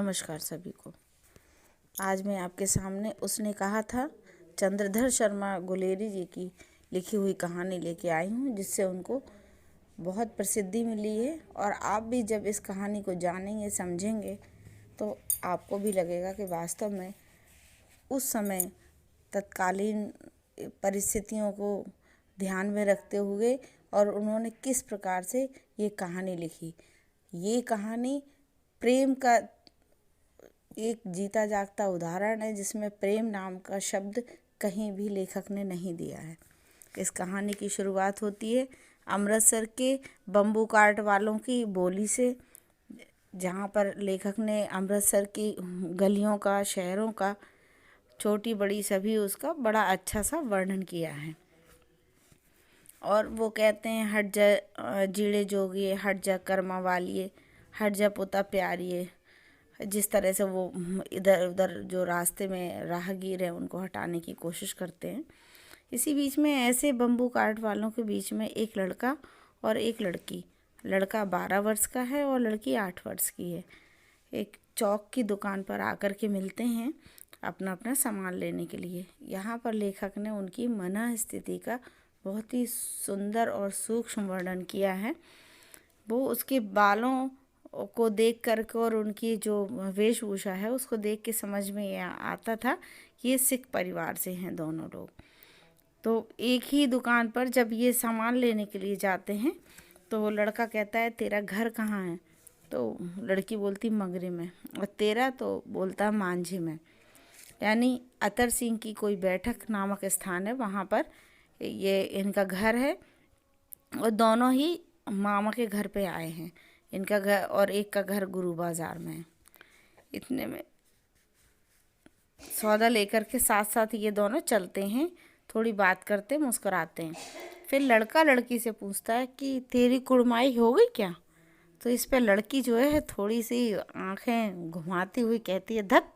नमस्कार सभी को। आज मैं आपके सामने उसने कहा था चंद्रधर शर्मा गुलेरी जी की लिखी हुई कहानी लेके आई हूँ, जिससे उनको बहुत प्रसिद्धि मिली है। और आप भी जब इस कहानी को जानेंगे, समझेंगे, तो आपको भी लगेगा कि वास्तव में उस समय तत्कालीन परिस्थितियों को ध्यान में रखते हुए और उन्होंने किस प्रकार से ये कहानी लिखी। ये कहानी प्रेम का एक जीता जागता उदाहरण है, जिसमें प्रेम नाम का शब्द कहीं भी लेखक ने नहीं दिया है। इस कहानी की शुरुआत होती है अमृतसर के बम्बू काट वालों की बोली से, जहाँ पर लेखक ने अमृतसर की गलियों का, शहरों का, छोटी बड़ी सभी उसका बड़ा अच्छा सा वर्णन किया है। और वो कहते हैं हट जा जीड़े जोगिए, हट जा कर्मा वालिए, हट जा पुता प्यारिए। जिस तरह से वो इधर उधर जो रास्ते में राहगीर हैं उनको हटाने की कोशिश करते हैं। इसी बीच में ऐसे बम्बू काट वालों के बीच में एक लड़का और एक लड़की, लड़का 12 वर्ष का है और लड़की 8 वर्ष की है, एक चौक की दुकान पर आकर के मिलते हैं अपना अपना सामान लेने के लिए। यहाँ पर लेखक ने उनकी मन स्थिति का बहुत ही सुंदर और सूक्ष्म वर्णन किया है। वो उसके बालों को देख कर के और उनकी जो वेशभूषा है उसको देख के समझ में ये आता था कि ये सिख परिवार से हैं दोनों लोग। तो एक ही दुकान पर जब ये सामान लेने के लिए जाते हैं तो वो लड़का कहता है तेरा घर कहाँ है? तो लड़की बोलती मगरे में, और तेरा तो बोलता मांझे में। यानी अतर सिंह की कोई बैठक नामक स्थान है, वहाँ पर ये इनका घर है और दोनों ही मामा के घर पे आए हैं। इनका घर और एक का घर गुरु बाजार में है। इतने में सौदा लेकर के साथ साथ ये दोनों चलते हैं, थोड़ी बात करते, मुस्कुराते हैं। फिर लड़का लड़की से पूछता है कि तेरी कुड़माई हो गई क्या? तो इस पे लड़की जो है थोड़ी सी आंखें घुमाती हुई कहती है धत,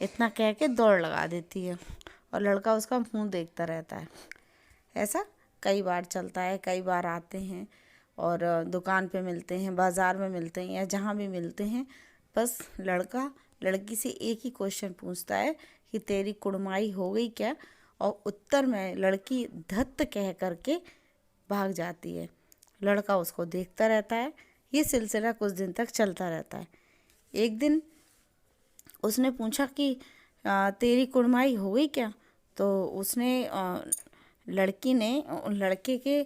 इतना कह के दौड़ लगा देती है और लड़का उसका मुंह देखता रहता है। ऐसा कई बार चलता है, कई बार आते हैं और दुकान पे मिलते हैं, बाज़ार में मिलते हैं या जहाँ भी मिलते हैं। बस लड़का लड़की से एक ही क्वेश्चन पूछता है कि तेरी कुड़माई हो गई क्या? और उत्तर में लड़की धत्त कह करके भाग जाती है। लड़का उसको देखता रहता है। ये सिलसिला कुछ दिन तक चलता रहता है। एक दिन उसने पूछा कि तेरी कुड़माई हो गई क्या? तो उसने लड़की ने लड़के के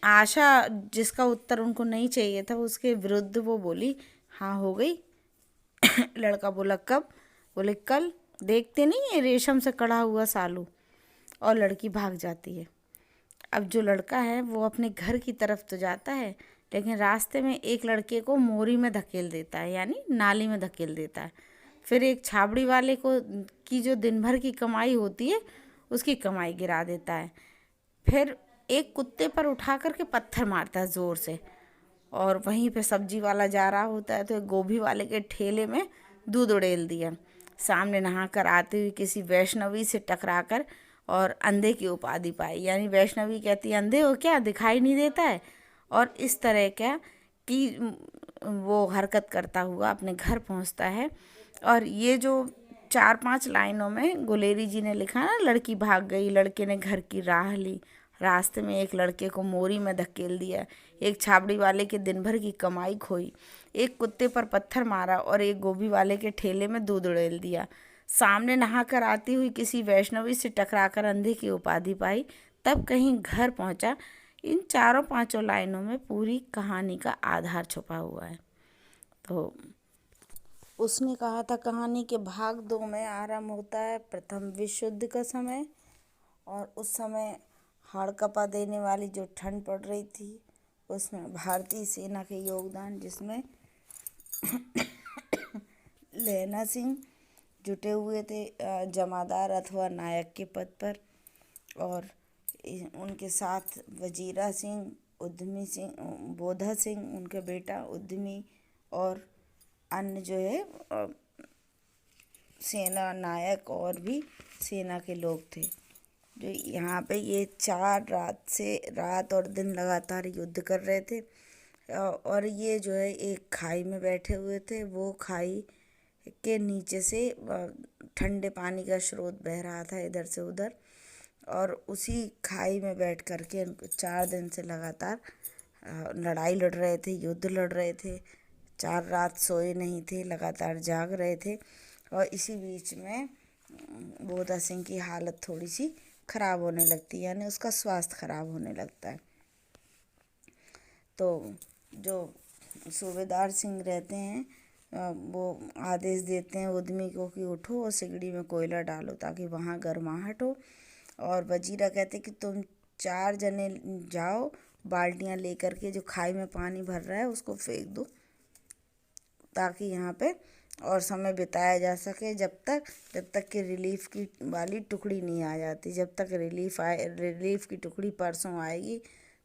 आशा जिसका उत्तर उनको नहीं चाहिए था उसके विरुद्ध वो बोली हाँ हो गई। लड़का बोला कब? बोले कल, देखते नहीं है रेशम से कढ़ा हुआ सालू। और लड़की भाग जाती है। अब जो लड़का है वो अपने घर की तरफ तो जाता है, लेकिन रास्ते में एक लड़के को मोरी में धकेल देता है, यानी नाली में धकेल देता है। फिर एक छाबड़ी वाले को की जो दिन भर की कमाई होती है उसकी कमाई गिरा देता है। फिर एक कुत्ते पर उठा करके पत्थर मारता है ज़ोर से। और वहीं पे सब्जी वाला जा रहा होता है तो एक गोभी वाले के ठेले में दूध उड़ेल दिया। सामने नहाकर आती हुई किसी वैष्णवी से टकराकर और अंधे की उपाधि पाई। यानी वैष्णवी कहती है अंधे हो क्या, दिखाई नहीं देता है? और इस तरह क्या कि वो हरकत करता हुआ अपने घर पहुंचता है। और ये जो 4-5 लाइनों में गुलेरी जी ने लिखा ना, लड़की भाग गई, लड़के ने घर की राह ली, रास्ते में एक लड़के को मोरी में धकेल दिया, एक छाबड़ी वाले के दिन भर की कमाई खोई, एक कुत्ते पर पत्थर मारा और एक गोभी वाले के ठेले में दूध उड़ेल दिया, सामने नहाकर आती हुई किसी वैष्णवी से टकराकर अंधे की उपाधि पाई, तब कहीं घर पहुंचा। इन 4-5 लाइनों में पूरी कहानी का आधार छुपा हुआ है। तो उसने कहा था कहानी के भाग 2 में आरंभ होता है प्रथम विश्व युद्ध का समय। और उस समय हाड़ देने वाली जो ठंड पड़ रही थी उसमें भारतीय सेना के योगदान, जिसमें लहना सिंह जुटे हुए थे जमादार अथवा नायक के पद पर, और उनके साथ वजीरा सिंह, उद्यमी सिंह, बोधा सिंह उनके बेटा उद्यमी, और अन्य जो है सेना नायक और भी सेना के लोग थे। जो यहाँ पे ये 4 रात और दिन लगातार युद्ध कर रहे थे। और ये जो है एक खाई में बैठे हुए थे। वो खाई के नीचे से ठंडे पानी का स्रोत बह रहा था इधर से उधर, और उसी खाई में बैठ कर के 4 दिन से लगातार लड़ाई लड़ रहे थे, युद्ध लड़ रहे थे। 4 रात सोए नहीं थे, लगातार जाग रहे थे। और इसी बीच में बोधा सिंह की हालत थोड़ी सी खराब होने लगती है, यानी उसका स्वास्थ्य खराब होने लगता है। तो जो सूबेदार सिंह रहते हैं वो आदेश देते हैं उद्यमी को कि उठो और सिगड़ी में कोयला डालो ताकि वहाँ गर्माहट हो। और वजीरा कहते कि तुम 4 जने जाओ, बाल्टियाँ लेकर के जो खाई में पानी भर रहा है उसको फेंक दो, ताकि यहाँ पे और समय बिताया जा सके जब तक कि रिलीफ की वाली टुकड़ी नहीं आ जाती। जब तक रिलीफ की टुकड़ी परसों आएगी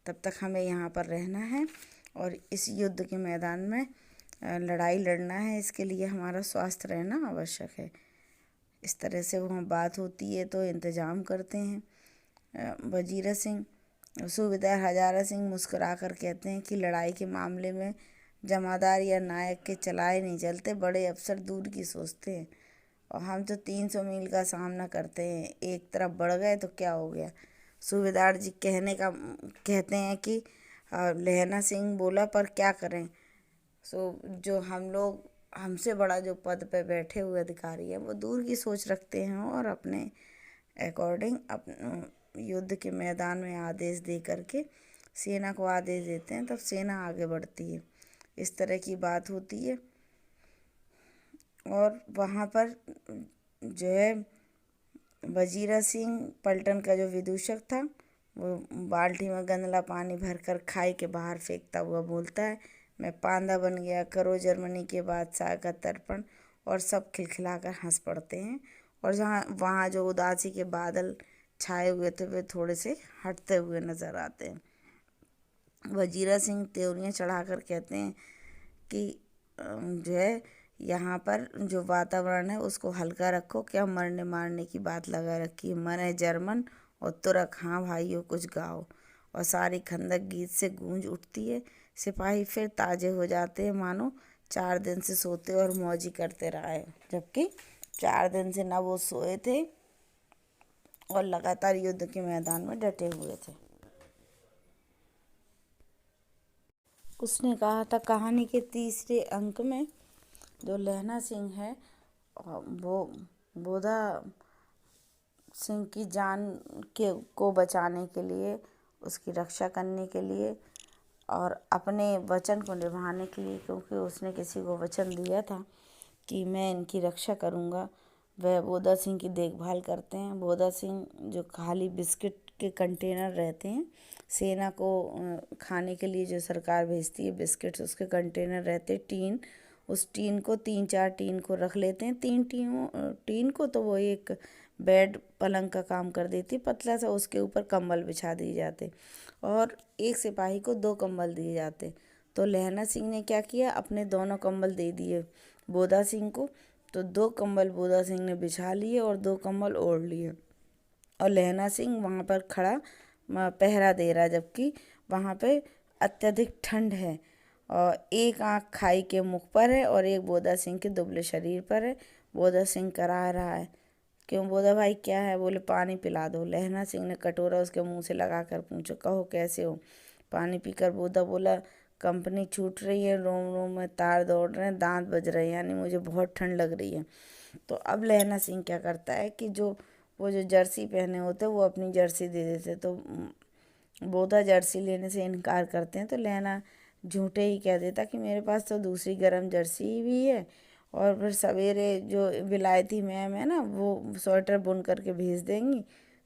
तब तक हमें यहाँ पर रहना है और इस युद्ध के मैदान में लड़ाई लड़ना है। इसके लिए हमारा स्वास्थ्य रहना आवश्यक है। इस तरह से वहाँ बात होती है तो इंतज़ाम करते हैं। वजीरा सिंह सूबेदार हजारा सिंह मुस्कुरा कर कहते हैं कि लड़ाई के मामले में जमादार या नायक के चलाए नहीं चलते, बड़े अफसर दूर की सोचते हैं। और हम तो 300 मील का सामना करते हैं, एक तरफ बढ़ गए तो क्या हो गया। सूबेदार जी कहते हैं कि लहना सिंह बोला, पर क्या करें। जो हम लोग हमसे बड़ा जो पद पे बैठे हुए अधिकारी हैं वो दूर की सोच रखते हैं और अपने अकॉर्डिंग युद्ध के मैदान में आदेश दे करके सेना को आदेश देते हैं, तब सेना आगे बढ़ती है। इस तरह की बात होती है। और वहाँ पर जो है वजीरा सिंह पलटन का जो विदूषक था वो बाल्टी में गंदला पानी भरकर खाई के बाहर फेंकता हुआ बोलता है, मैं पांदा बन गया, करो जर्मनी के बादशाह का तर्पण। और सब खिलखिलाकर हंस पड़ते हैं। और वहाँ जो उदासी के बादल छाए हुए थे वे थोड़े से हटते हुए नजर आते हैं। वजीरा सिंह त्योरियाँ चढ़ाकर कहते हैं कि जो है यहाँ पर जो वातावरण है उसको हल्का रखो, क्या मरने मारने की बात लगा रखी है। मरे जर्मन और तुरक, हाँ भाइयों कुछ गाओ। और सारी खंदक गीत से गूंज उठती है। सिपाही फिर ताजे हो जाते हैं, मानो 4 दिन से सोते और मौजी करते रहे, जबकि 4 दिन से ना वो सोए थे और लगातार युद्ध के मैदान में डटे हुए थे। उसने कहा था कहानी के तीसरे अंक में जो लहना सिंह है वो बोधा सिंह की जान को बचाने के लिए, उसकी रक्षा करने के लिए और अपने वचन को निभाने के लिए, क्योंकि उसने किसी को वचन दिया था कि मैं इनकी रक्षा करूँगा, वह बोधा सिंह की देखभाल करते हैं। बोधा सिंह जो खाली बिस्किट के कंटेनर रहते हैं, सेना को खाने के लिए जो सरकार भेजती है बिस्किट्स, उसके कंटेनर रहते टीन, उस टीन को 3-4 टीन को रख लेते हैं। 3 टीन को तो वो एक बेड पलंग का काम कर देती, पतला सा, उसके ऊपर कंबल बिछा दिए जाते और एक सिपाही को 2 कंबल दिए जाते। तो लहना सिंह ने क्या किया, अपने दोनों कंबल दे दिए बोधा सिंह को। तो 2 कंबल बोधा सिंह ने बिछा लिए और 2 कंबल ओढ़ लिए। और लहना सिंह वहाँ पर खड़ा पहरा दे रहा, जबकि वहाँ पे अत्यधिक ठंड है और एक आँख खाई के मुख पर है और एक बोधा सिंह के दुबले शरीर पर है। बोधा सिंह करा रहा है, क्यों बोधा भाई क्या है। बोले पानी पिला दो। लहना सिंह ने कटोरा उसके मुंह से लगा कर पूछा, कहो कैसे हो। पानी पीकर बोधा बोला, कंपनी छूट रही है, रोम रोम में तार दौड़ रहे हैं, दांत बज रहे हैं, यानी मुझे बहुत ठंड लग रही है। तो अब लहना सिंह क्या करता है कि वो जो जर्सी पहने होते वो अपनी जर्सी दे देते। तो बोधा जर्सी लेने से इनकार करते हैं। तो लहना झूठे ही कह देता कि मेरे पास तो दूसरी गर्म जर्सी भी है और फिर सवेरे जो विलायती मैम है ना वो स्वेटर बुन करके भेज देंगी,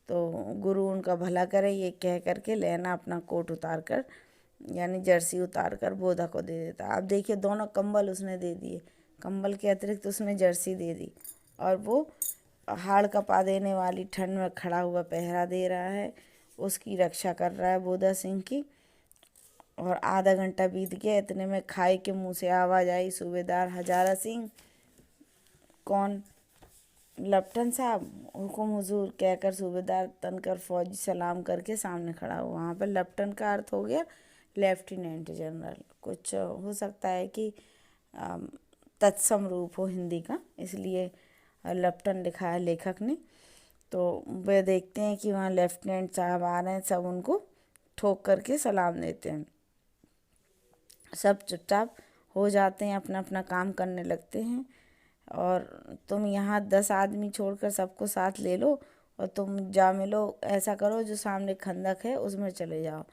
तो गुरु उनका भला करे। ये कह करके लहना अपना कोट उतार कर यानी जर्सी उतार कर बोधा को दे देता। अब देखिए दोनों कंबल उसने दे दिए, कंबल के अतिरिक्त उसने जर्सी दे दी और वो हाड़ कपा देने वाली ठंड में खड़ा हुआ पहरा दे रहा है, उसकी रक्षा कर रहा है बोधा सिंह की। और आधा घंटा बीत गया, इतने में खाई के मुंह से आवाज़ आई, सूबेदार हजारा सिंह। कौन? लेफ्टिनेंट साहब, हुकुम हुजूर, कहकर सूबेदार तनकर फौजी सलाम करके सामने खड़ा हुआ। वहाँ पर लेफ्टिनेंट का अर्थ हो गया लेफ्टिनेंट जनरल, कुछ हो सकता है कि तत्सम रूप हो हिंदी का, इसलिए लेफ्टन लिखा है लेखक ने। तो वे देखते हैं कि वहाँ लेफ्टिनेंट साहब आ रहे हैं, सब उनको ठोक करके सलाम देते हैं। सब चुपचाप हो जाते हैं, अपना अपना काम करने लगते हैं। और तुम यहाँ 10 आदमी छोड़कर सबको साथ ले लो और तुम जा मिलो, ऐसा करो जो सामने खंदक है उसमें चले जाओ,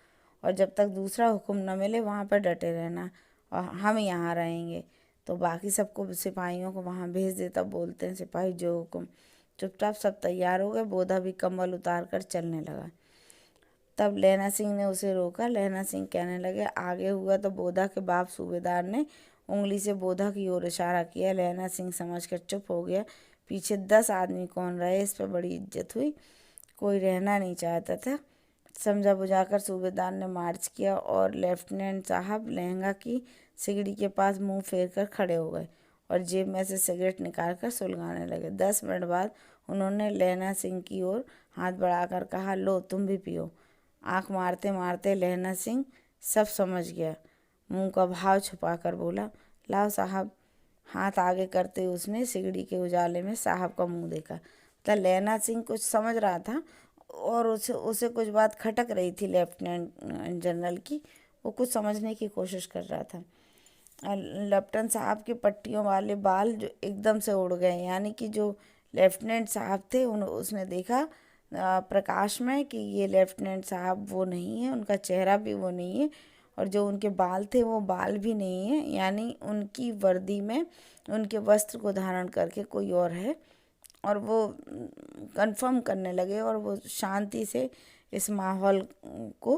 और जब तक दूसरा हुक्म न मिले वहाँ पर डटे रहना, और हम यहाँ रहेंगे। तो बाकी सबको, सिपाहियों को वहाँ भेज दे। तब बोलते हैं सिपाही जो हुक्म। चुपचाप सब तैयार हो गए, बोधा भी कंबल उतार कर चलने लगा। तब लहना सिंह ने उसे रोका। लहना सिंह कहने लगे आगे हुआ। तो बोधा के बाप सूबेदार ने उंगली से बोधा की ओर इशारा किया। लहना सिंह समझकर चुप हो गया। पीछे 10 आदमी कौन रहे, इस पर बड़ी इज्जत हुई। कोई रहना नहीं चाहता था। समझा बुझाकर सूबेदार ने मार्च किया और लेफ्टिनेंट साहब लहंगा की सिगड़ी के पास मुंह फेर कर खड़े हो गए और जेब में से सिगरेट निकाल कर सुलगाने लगे। 10 मिनट बाद उन्होंने लहना सिंह की ओर हाथ बढ़ाकर कहा, लो तुम भी पियो। आंख मारते मारते लहना सिंह सब समझ गया। मुंह का भाव छुपाकर बोला, लाओ साहब। हाथ आगे करते उसने सिगड़ी के उजाले में साहब का मुंह देखा। तो लहना सिंह कुछ समझ रहा था और उसे कुछ बात खटक रही थी लेफ्टिनेंट जनरल की। वो कुछ समझने की कोशिश कर रहा था। लेफ्टिनेंट साहब के पट्टियों वाले बाल जो एकदम से उड़ गए, यानी कि जो लेफ्टिनेंट साहब थे उसने देखा प्रकाश में कि ये लेफ्टिनेंट साहब वो नहीं है, उनका चेहरा भी वो नहीं है, और जो उनके बाल थे वो बाल भी नहीं है, यानी उनकी वर्दी में उनके वस्त्र को धारण करके कोई और है। और वो कंफर्म करने लगे और वो शांति से इस माहौल को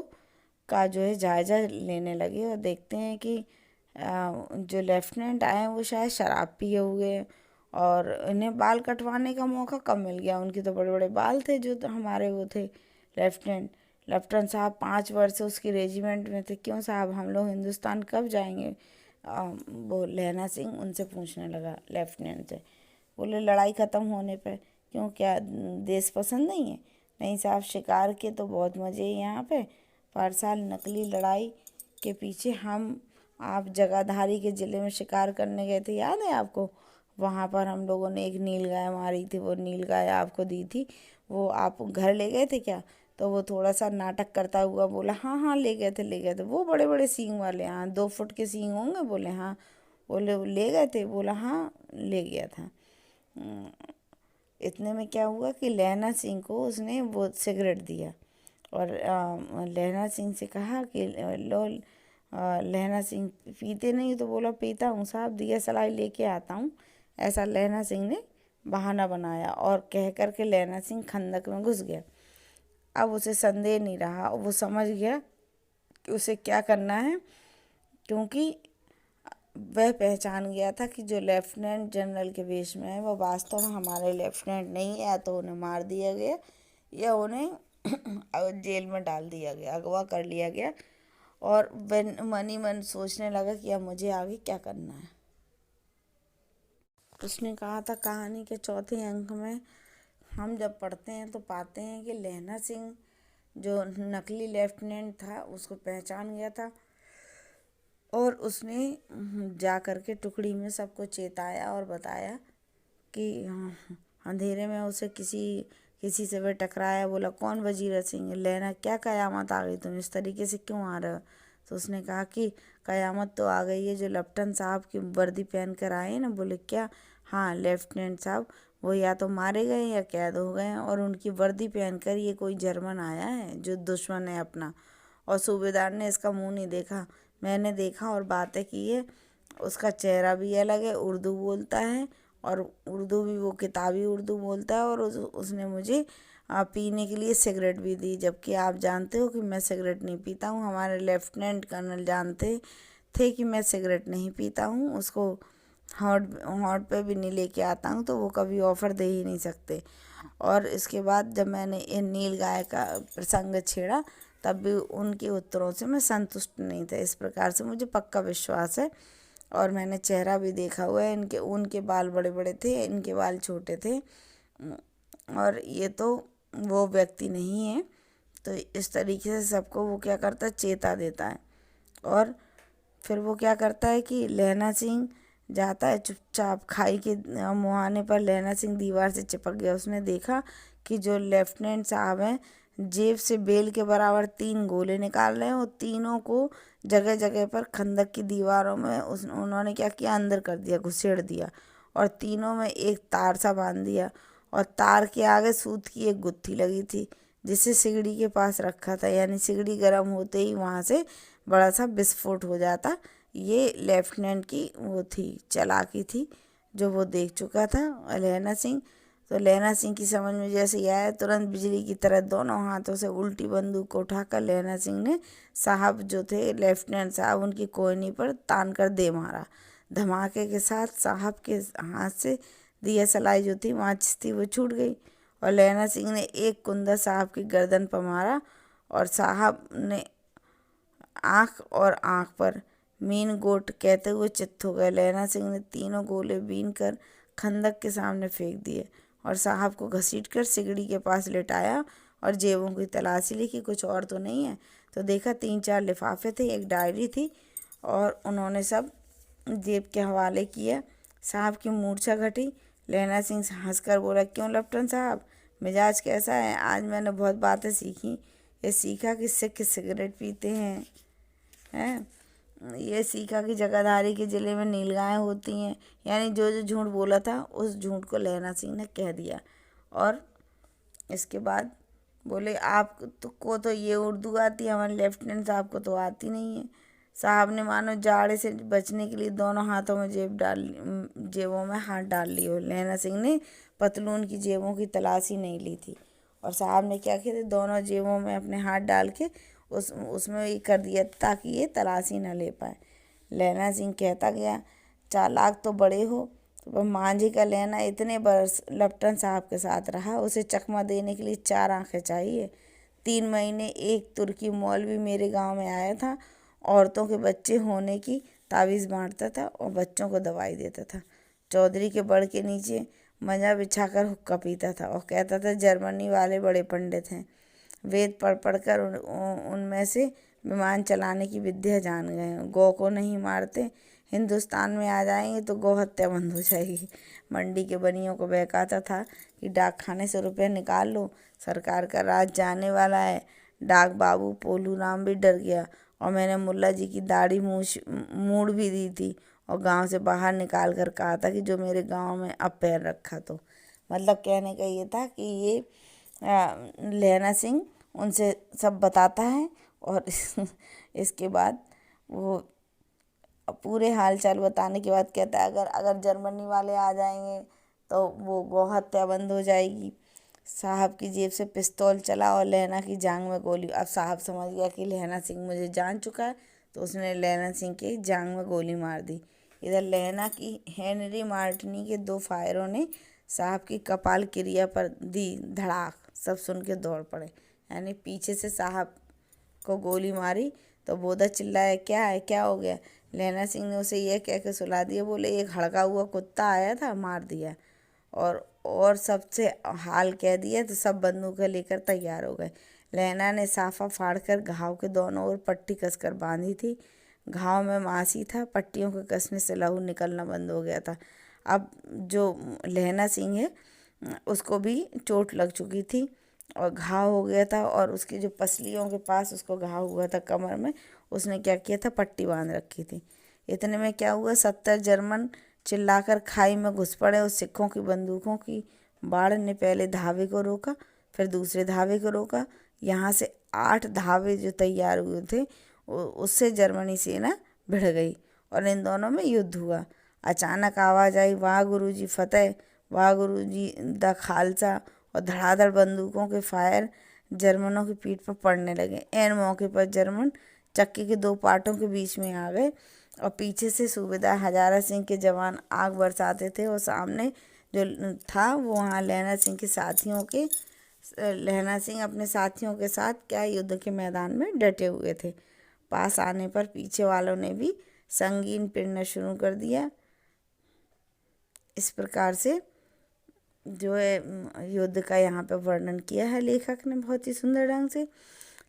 का जो है जायज़ा लेने लगे। और देखते हैं कि जो लेफ्टिनेंट आए हैं वो शायद शराब पिए हुए हैं, और इन्हें बाल कटवाने का मौका कब मिल गया। उनके तो बड़े बड़े बाल थे जो तो हमारे वो थे लेफ्टिनेंट साहब 5 वर्ष से उसकी रेजिमेंट में थे। क्यों साहब, हम लोग हिंदुस्तान कब जाएंगे? वो लहना सिंह उनसे पूछने लगा लेफ्टिनेंट से। बोले लड़ाई ख़त्म होने पर। क्यों, क्या देश पसंद नहीं है? नहीं साहब, शिकार के तो बहुत मज़े हैं यहाँ पे। पर साल नकली लड़ाई के पीछे हम आप जगाधारी के ज़िले में शिकार करने गए थे, याद है आपको? वहाँ पर हम लोगों ने एक नील गाय मारी थी, वो नील गाय आपको दी थी, वो आप घर ले गए थे क्या? तो वो थोड़ा सा नाटक करता हुआ बोला, हाँ हाँ ले गए थे। वो बड़े बड़े सींग वाले, हाँ 2 फुट के सींग होंगे। बोले हाँ। बोले वो ले गए थे? बोला हाँ ले गया था। इतने में क्या हुआ कि लहना सिंह को उसने वो सिगरेट दिया और लहना सिंह से कहा कि लो। लहना सिंह पीते नहीं, तो बोला पीता हूँ साहब, दिया सलाई लेके आता हूँ। ऐसा लहना सिंह ने बहाना बनाया और कह कर के लहना सिंह खंदक में घुस गया। अब उसे संदेह नहीं रहा, वो समझ गया कि उसे क्या करना है, क्योंकि वह पहचान गया था कि जो लेफ्टिनेंट जनरल के वेश में है वो वास्तव में हमारे लेफ्टिनेंट नहीं है। या तो उन्हें मार दिया गया या उन्हें जेल में डाल दिया गया, अगवा कर लिया गया। और वह मन ही मन सोचने लगा कि अब मुझे आगे क्या करना है। उसने कहा था कहानी के 4थे अंक में हम जब पढ़ते हैं तो पाते हैं कि लहना सिंह जो नकली लेफ्टिनेंट था उसको पहचान गया था और उसने जा कर के टुकड़ी में सबको चेताया और बताया कि अंधेरे में उसे किसी से वह टकराया। बोला कौन? वजीर सिंह। लहना, क्या कयामत आ गई, तुम इस तरीके से क्यों आ रहे हो? तो उसने कहा कि कयामत तो आ गई है, जो लेफ्टिनेंट साहब की वर्दी पहन कर आए हैं ना। बोले क्या? हाँ लेफ्टिनेंट साहब, वो या तो मारे गए या कैद हो गए हैं, और उनकी वर्दी पहनकर ये कोई जर्मन आया है जो दुश्मन है अपना। और सूबेदार ने इसका मुंह नहीं देखा, मैंने देखा और बातें की है। उसका चेहरा भी अलग है, उर्दू बोलता है, और उर्दू भी वो किताबी उर्दू बोलता है। और उसने मुझे पीने के लिए सिगरेट भी दी, जबकि आप जानते हो कि मैं सिगरेट नहीं पीता हूँ। हमारे लेफ्टिनेंट कर्नल जानते थे कि मैं सिगरेट नहीं पीता हूँ। उसको हॉट पे भी नहीं लेके आता हूँ, तो वो कभी ऑफ़र दे ही नहीं सकते। और इसके बाद जब मैंने इन नील गाय का प्रसंग छेड़ा तब भी उनके उत्तरों से मैं संतुष्ट नहीं था। इस प्रकार से मुझे पक्का विश्वास है, और मैंने चेहरा भी देखा हुआ है। उनके बाल बड़े बड़े थे, इनके बाल छोटे थे, और ये तो वो व्यक्ति नहीं है। तो इस तरीके से सबको वो क्या करता है, चेता देता है। और फिर वो क्या करता है कि लहना सिंह जाता है चुपचाप खाई के मुहाने पर। लहना सिंह दीवार से चिपक गया। उसने देखा कि जो लेफ्टिनेंट साहब हैं जेब से बेल के बराबर 3 गोले निकाल रहे हैं और तीनों को जगह जगह पर खंदक की दीवारों में उन्होंने क्या किया, अंदर कर दिया, घुसेड़ दिया और तीनों में एक तार सा बांध दिया और तार के आगे सूत की एक गुत्थी लगी थी जिसे सिगड़ी के पास रखा था, यानी सिगड़ी गर्म होते ही वहाँ से बड़ा सा विस्फोट हो जाता। ये लेफ्टिनेंट की वो थी, चालाकी थी जो वो देख चुका था। और लहना सिंह, तो लहना सिंह की समझ में जैसे ही आया तुरंत बिजली की तरह दोनों हाथों से उल्टी बंदूक को उठाकर लहना सिंह ने साहब जो थे लेफ्टिनेंट साहब उनकी कोहनी पर तान कर दे मारा। धमाके के साथ साहब के हाथ से दिया सलाई जो थी माचिस थी वो छूट गई और लहना सिंह ने एक कुंदा साहब की गर्दन पर मारा और साहब ने आँख और आँख पर मीन गोट कहते हुए चित्त हो गए। लहना सिंह ने तीनों गोले बीन कर खंदक के सामने फेंक दिए और साहब को घसीट कर सिगड़ी के पास लेटाया और जेबों की तलाशी ली कि कुछ और तो नहीं है। तो देखा 3-4 लिफाफे थे, एक डायरी थी और उन्होंने सब जेब के हवाले किया। साहब की मूर्छा घटी। लहना सिंह हंसकर बोला, क्यों लेफ्टिनेंट साहब, मिजाज कैसा है? आज मैंने बहुत बातें सीखी। ये सीखा कि सिख सिगरेट पीते हैं, ये सीखा कि जगाधारी के ज़िले में नीलगायें होती हैं। यानी जो जो झूठ बोला था उस झूठ को लहना सिंह ने कह दिया। और इसके बाद बोले, आप तो ये उर्दू आती है, हमारे लेफ्टिनेंट साहब को तो आती नहीं है। साहब ने मानो जाड़े से बचने के लिए दोनों हाथों में जेबों में हाथ डाल लिए। लहना सिंह ने पतलून की जेबों की तलाशी नहीं ली थी और साहब ने क्या किया था, दोनों जेबों में अपने हाथ डाल के उसमें ये कर दिया ताकि ये तलाशी ना ले पाए। लहना सिंह कहता गया, चालाक तो बड़े हो, पर मांझी का लहना इतने बरस लेफ्टिनेंट साहब के साथ रहा, उसे चकमा देने के लिए 4 आंखें चाहिए। 3 महीने एक तुर्की मौलवी मेरे गांव में आया था, औरतों के बच्चे होने की तावीज़ बांटता था और बच्चों को दवाई देता था। चौधरी के बड़ के नीचे मंजा बिछाकर हुक्का पीता था और कहता था जर्मनी वाले बड़े पंडित हैं, वेद पढ़ पढ़ कर उनमें से विमान चलाने की विद्या जान गए हैं। गौ को नहीं मारते, हिंदुस्तान में आ जाएंगे तो गौ हत्या बंद हो जाएगी। मंडी के बनियों को बहकाता था कि डाक खाने से रुपये निकाल लो, सरकार का राज जाने वाला है। डाक बाबू पोलू राम भी डर गया और मैंने मुल्ला जी की दाढ़ी मूड़ भी दी थी और गांव से बाहर निकाल कर कहा था कि जो मेरे गांव में अब पैर रखा तो। मतलब कहने का ये था कि ये लहना सिंह उनसे सब बताता है और इसके बाद वो पूरे हाल चाल बताने के बाद कहता है अगर अगर जर्मनी वाले आ जाएंगे तो वो गौ हत्या बंद हो जाएगी। साहब की जेब से पिस्तौल चला और लहना की जांग में गोली। अब साहब समझ गया कि लहना सिंह मुझे जान चुका है, तो उसने लहना सिंह की जांग में गोली मार दी। इधर लहना की हेनरी मार्टिनी के 2 फायरों ने साहब की कपाल क्रिया पर दी धड़ाक। सब सुन के दौड़ पड़े, यानी पीछे से साहब को गोली मारी तो बोधा चिल्लाया, क्या है, क्या हो गया? लहना सिंह ने उसे यह कह के सुला दिया, बोले एक हड़का हुआ कुत्ता आया था, मार दिया। और सबसे हाल कह दिया तो सब बंदूकें लेकर तैयार हो गए। लहना ने साफा फाड़कर घाव के दोनों ओर पट्टी कसकर बांधी थी। घाव में मांसी था, पट्टियों के कसने से लहू निकलना बंद हो गया था। अब जो लहना सिंह है उसको भी चोट लग चुकी थी और घाव हो गया था और उसकी जो पसलियों के पास उसको घाव हुआ था कमर में, उसने क्या किया था, पट्टी बांध रखी थी। इतने में क्या हुआ, 70 जर्मन चिल्लाकर खाई में घुस पड़े और सिखों की बंदूकों की बाढ़ ने पहले धावे को रोका, फिर दूसरे धावे को रोका। यहाँ से 8 धावे जो तैयार हुए थे उससे जर्मनी सेना भिड़ गई और इन दोनों में युद्ध हुआ। अचानक आवाज़ आई, वाह गुरुजी फतेह, वाह गुरुजी द खालसा, और धड़ाधड़ बंदूकों के फायर जर्मनों की पीठ पर पड़ने लगे। ऐन मौके पर जर्मन चक्की के 2 पार्टों के बीच में आ गए और पीछे से सूबेदार हजारा सिंह के जवान आग बरसाते थे और सामने जो था वो वहाँ लहना सिंह अपने साथियों के साथ क्या युद्ध के मैदान में डटे हुए थे। पास आने पर पीछे वालों ने भी संगीन पीटना शुरू कर दिया। इस प्रकार से जो है युद्ध का यहाँ पे वर्णन किया है लेखक ने बहुत ही सुंदर ढंग से।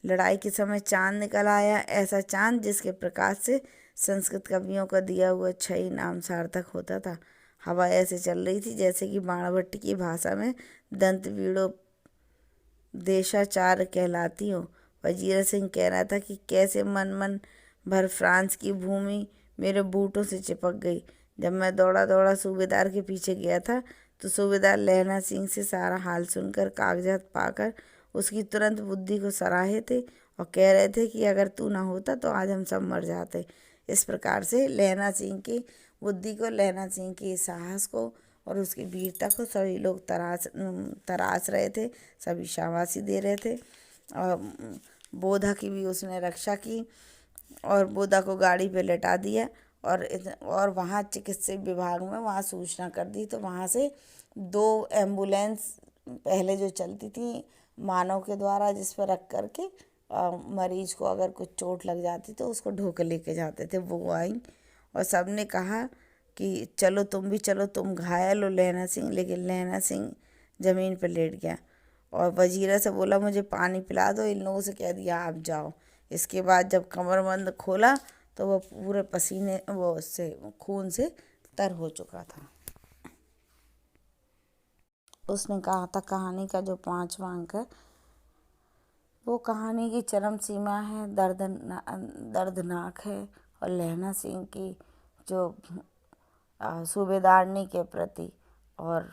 लड़ाई के समय चांद निकल आया, ऐसा चांद जिसके प्रकाश से संस्कृत कवियों का दिया हुआ छई नाम सार्थक होता था। हवा ऐसे चल रही थी जैसे कि बाणभट्ट की भाषा में दंत वीणो देशाचार कहलाती हो। वजीर सिंह कह रहा था कि कैसे मन मन भर फ्रांस की भूमि मेरे बूटों से चिपक गई। जब मैं दौड़ा दौड़ा सूबेदार के पीछे गया था तो सूबेदार लहना सिंह से सारा हाल सुनकर कागजात पाकर उसकी तुरंत बुद्धि को सराहे थे और कह रहे थे कि अगर तू ना होता तो आज हम सब मर जाते। इस प्रकार से लहना सिंह की बुद्धि को, लहना सिंह के साहस को और उसकी वीरता को सभी लोग तराश रहे थे, सभी शाबाशी दे रहे थे। और बोधा की भी उसने रक्षा की और बोधा को गाड़ी पे लेटा दिया और वहाँ चिकित्सा विभाग में वहाँ सूचना कर दी। तो वहाँ से 2 एम्बुलेंस पहले जो चलती थी मानव के द्वारा, जिस पर रख कर के मरीज को अगर कुछ चोट लग जाती तो उसको ढोके लेके जाते थे, वो आई और सब ने कहा कि चलो तुम भी चलो, तुम घायल हो लहना सिंह। लेकिन लहना सिंह ज़मीन पर लेट गया और वजीरा से बोला मुझे पानी पिला दो। इन लोगों से कह दिया आप जाओ। इसके बाद जब कमरबंद खोला तो वह पूरे पसीने वो उससे खून से तर हो चुका था। उसने कहा था कहानी का जो 5वां अंक है वो कहानी की चरम सीमा है, दर्दनाक है। और लहना सिंह की जो सूबेदारनी के प्रति और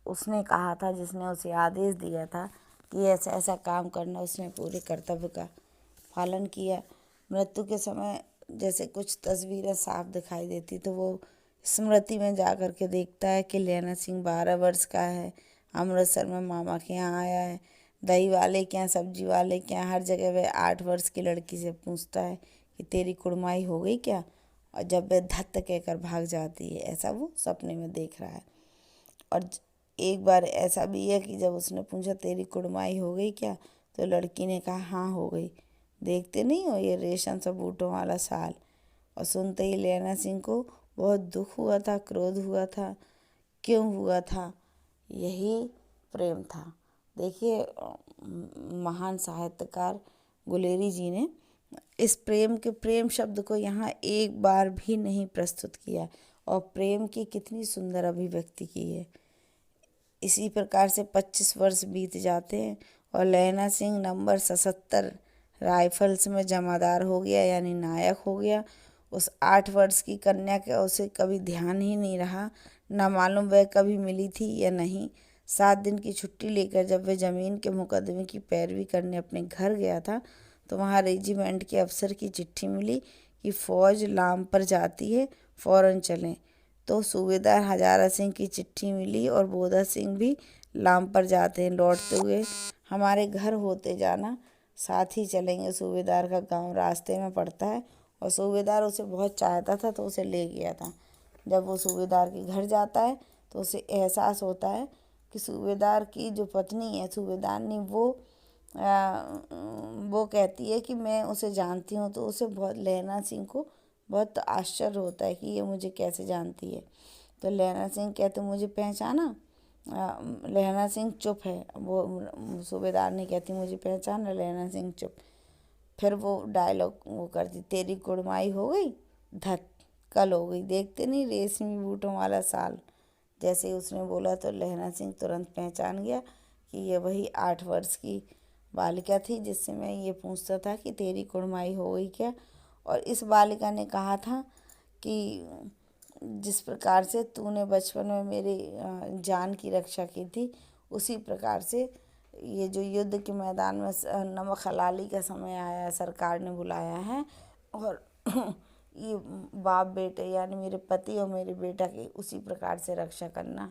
उसने कहा था, जिसने उसे आदेश दिया था कि ऐसा ऐसा काम करना, उसने पूरे कर्तव्य का पालन किया। मृत्यु के समय जैसे कुछ तस्वीरें साफ दिखाई देती तो वो स्मृति में जा कर के देखता है कि लहना सिंह 12 वर्ष का है, अमृतसर में मामा के यहाँ आया है, दही वाले के यहाँ, सब्जी वाले के यहाँ, हर जगह वह 8 वर्ष की लड़की से पूछता है कि तेरी कुड़माई हो गई क्या, और जब वह धत्त कहकर भाग जाती है, ऐसा वो सपने में देख रहा है। और एक बार ऐसा भी है कि जब उसने पूछा तेरी कुड़माई हो गई क्या, तो लड़की ने कहा हाँ हो गई, देखते नहीं हो ये रेशम सा बूटों वाला साल। और सुनते ही लहना सिंह को बहुत दुख हुआ था, क्रोध हुआ था। क्यों हुआ था? यही प्रेम था। देखिए महान साहित्यकार गुलेरी जी ने इस प्रेम शब्द को यहाँ एक बार भी नहीं प्रस्तुत किया और प्रेम की कितनी सुंदर अभिव्यक्ति की है। इसी प्रकार से 25 वर्ष बीत जाते हैं और लहना सिंह नंबर 77 राइफल्स में जमादार हो गया, यानी नायक हो गया। उस 8 वर्ष की कन्या का उसे कभी ध्यान ही नहीं रहा, न मालूम वह कभी मिली थी या नहीं। 7 दिन की छुट्टी लेकर जब वह ज़मीन के मुकदमे की पैरवी करने अपने घर गया था तो वहाँ रेजिमेंट के अफसर की चिट्ठी मिली कि फ़ौज लाम पर जाती है, फ़ौरन चलें। तो सूबेदार हजारा सिंह की चिट्ठी मिली और बोधा सिंह भी लाम पर जाते हैं। लौटते हुए हमारे घर होते जाना, साथ ही चलेंगे। सूबेदार का गांव रास्ते में पड़ता है और सूबेदार उसे बहुत चाहता था तो उसे ले गया था। जब वो सूबेदार के घर जाता है तो उसे एहसास होता है कि सूबेदार की जो पत्नी है सूबेदारनी, वो कहती है कि मैं उसे जानती हूँ। तो उसे बहुत, लहना सिंह को बहुत आश्चर्य होता है कि ये मुझे कैसे जानती है। तो लहना सिंह कहते मुझे पहचाना? लहना सिंह चुप है। वो सूबेदार ने कहती मुझे पहचाना? लहना सिंह चुप। फिर वो डायलॉग वो करती तेरी कुड़माई हो गई, धत कल हो गई, देखते नहीं रेशमी बूटों वाला साल। जैसे ही उसने बोला तो लहना सिंह तुरंत पहचान गया कि ये वही 8 वर्ष की बालिका थी जिससे मैं ये पूछता था कि तेरी कुड़माई हो गई क्या। और इस बालिका ने कहा था कि जिस प्रकार से तूने बचपन में मेरी जान की रक्षा की थी, उसी प्रकार से ये जो युद्ध के मैदान में नमक हलाली का समय आया है, सरकार ने बुलाया है और ये बाप बेटे यानी मेरे पति और मेरे बेटा की उसी प्रकार से रक्षा करना,